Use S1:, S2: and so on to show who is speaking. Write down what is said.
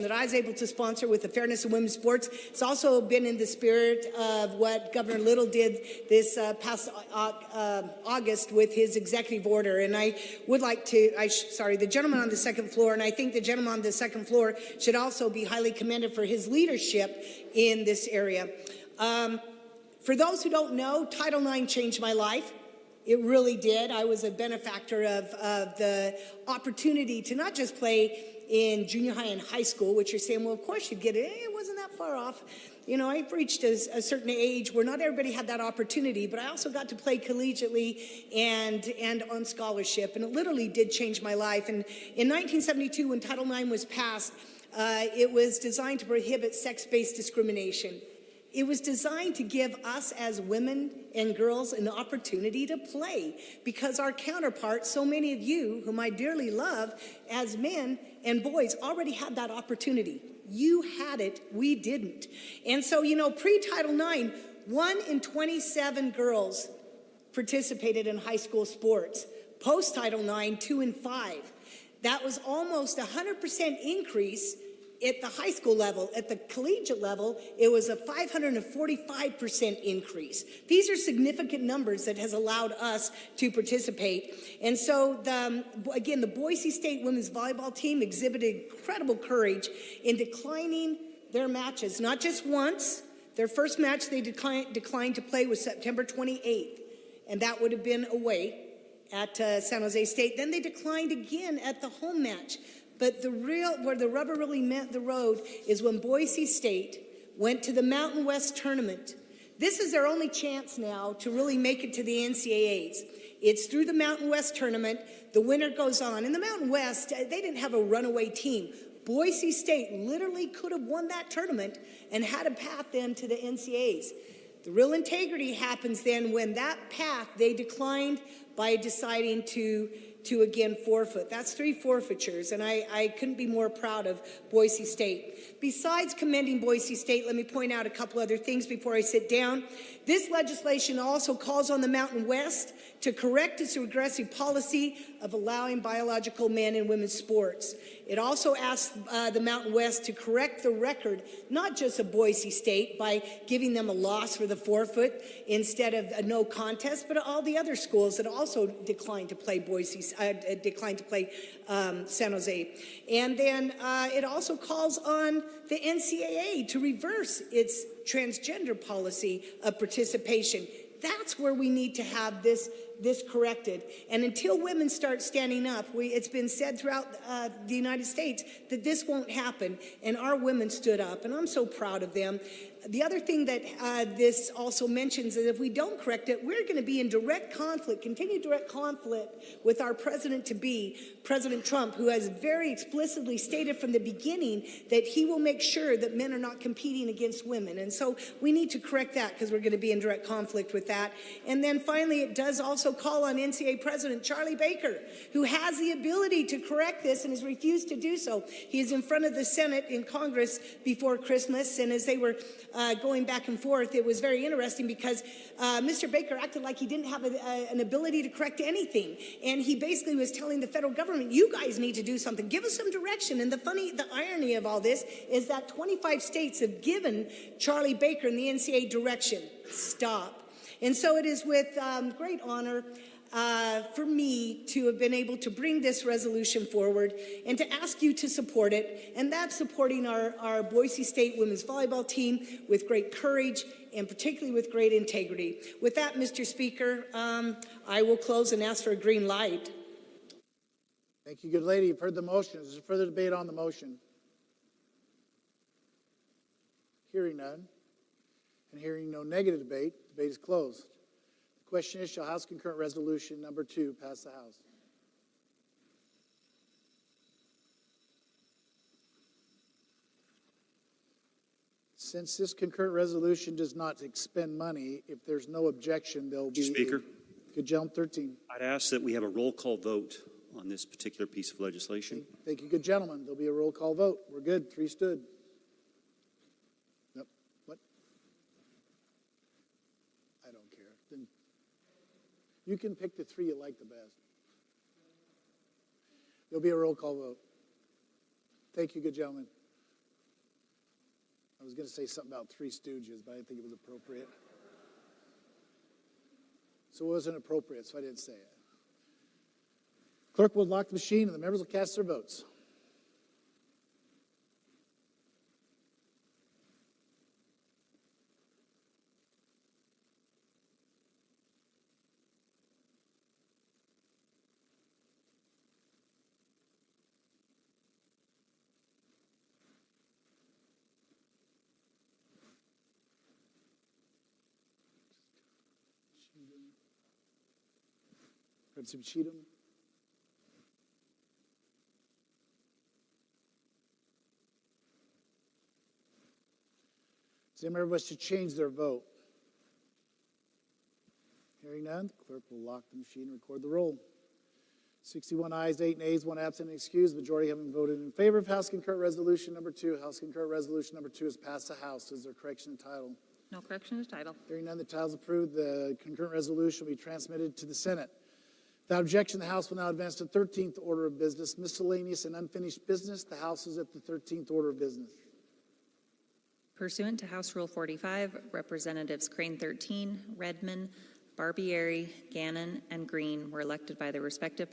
S1: that I was able to sponsor with the Fairness in Women's Sports. It's also been in the spirit of what Governor Little did this past August with his executive order. And I would like to, the gentleman on the second floor, and I think the gentleman on the second floor should also be highly commended for his leadership in this area. For those who don't know, Title IX changed my life. It really did. I was a benefactor of the opportunity to not just play in junior high and high school, which you're saying, well, of course you'd get it. It wasn't that far off. You know, I've reached a certain age where not everybody had that opportunity, but I also got to play collegiately and on scholarship, and it literally did change my life. And in 1972, when Title IX was passed, it was designed to prohibit sex-based discrimination. It was designed to give us as women and girls an opportunity to play, because our counterparts, so many of you whom I dearly love as men and boys, already had that opportunity. You had it, we didn't. And so, you know, pre-Title IX, 1 in 27 girls participated in high school sports. Post-Title IX, 2 in 5. That was almost a 100% increase at the high school level. At the collegiate level, it was a 545% increase. These are significant numbers that has allowed us to participate. And so, again, the Boise State women's volleyball team exhibited incredible courage in declining their matches, not just once. Their first match they declined to play was September 28th, and that would have been away at San Jose State. Then they declined again at the home match. But where the rubber really met the road is when Boise State went to the Mountain West tournament. This is their only chance now to really make it to the NCAAs. It's through the Mountain West tournament. The winner goes on. In the Mountain West, they didn't have a runaway team. Boise State literally could have won that tournament and had a path then to the NCAAs. The real integrity happens then when that path they declined by deciding to again forfeit. That's 3 forfeitures, and I couldn't be more proud of Boise State. Besides commending Boise State, let me point out a couple other things before I sit down. This legislation also calls on the Mountain West to correct its regressive policy of allowing biological men in women's sports. It also asks the Mountain West to correct the record, not just of Boise State by giving them a loss for the forfeit instead of a no contest, but all the other schools that also declined to play San Jose. And then it also calls on the NCAA to reverse its transgender policy of participation. That's where we need to have this corrected. And until women start standing up, it's been said throughout the United States that this won't happen, and our women stood up, and I'm so proud of them. The other thing that this also mentions is if we don't correct it, we're going to be in direct conflict, continued direct conflict with our president-to-be, President Trump, who has very explicitly stated from the beginning that he will make sure that men are not competing against women. And so we need to correct that because we're going to be in direct conflict with that. And then finally, it does also call on NCAA President Charlie Baker, who has the ability to correct this and has refused to do so. He is in front of the Senate in Congress before Christmas, and as they were going back and forth, it was very interesting because Mr. Baker acted like he didn't have an ability to correct anything. And he basically was telling the federal government, you guys need to do something. Give us some direction. And the irony of all this is that 25 states have given Charlie Baker and the NCAA direction. Stop. And so it is with great honor for me to have been able to bring this resolution forward and to ask you to support it. And that's supporting our Boise State women's volleyball team with great courage and particularly with great integrity. With that, Mr. Speaker, I will close and ask for a green light.
S2: Thank you, good lady. You've heard the motion. Is there further debate on the motion? Hearing none, and hearing no negative debate, debate is closed. The question is, shall House Concurrent Resolution number 2 pass the House? Since this concurrent resolution does not expend money, if there's no objection, there'll be...
S3: Mr. Speaker.
S2: Good gentleman, 13.
S3: I'd ask that we have a roll call vote on this particular piece of legislation.
S2: Thank you, good gentleman. There'll be a roll call vote. We're good. 3 stood. Yep. What? I don't care. Then you can pick the 3 you like the best. There'll be a roll call vote. Thank you, good gentleman. I was going to say something about Three Stooges, but I didn't think it was appropriate. So it wasn't appropriate, so I didn't say it. Clerk will lock the machine and the members will cast their votes. Representative Cheatham. Does any member wish to change their vote? Hearing none, the clerk will lock the machine and record the roll. 61 ayes, 8 nays, 1 absent and excused. Majority having voted in favor of House Concurrent Resolution number 2. House Concurrent Resolution number 2 is passed the House. Is there correction in title?
S4: No correction to title.
S2: Hearing none, the title is approved. The concurrent resolution will be transmitted to the Senate. Without objection, the House will now advance to the 13th order of business, miscellaneous and unfinished business. The House is at the 13th order of business.
S4: Pursuant to House Rule 45, Representatives Crane 13, Redmond, Barbieri, Gannon, and Green were elected by their respective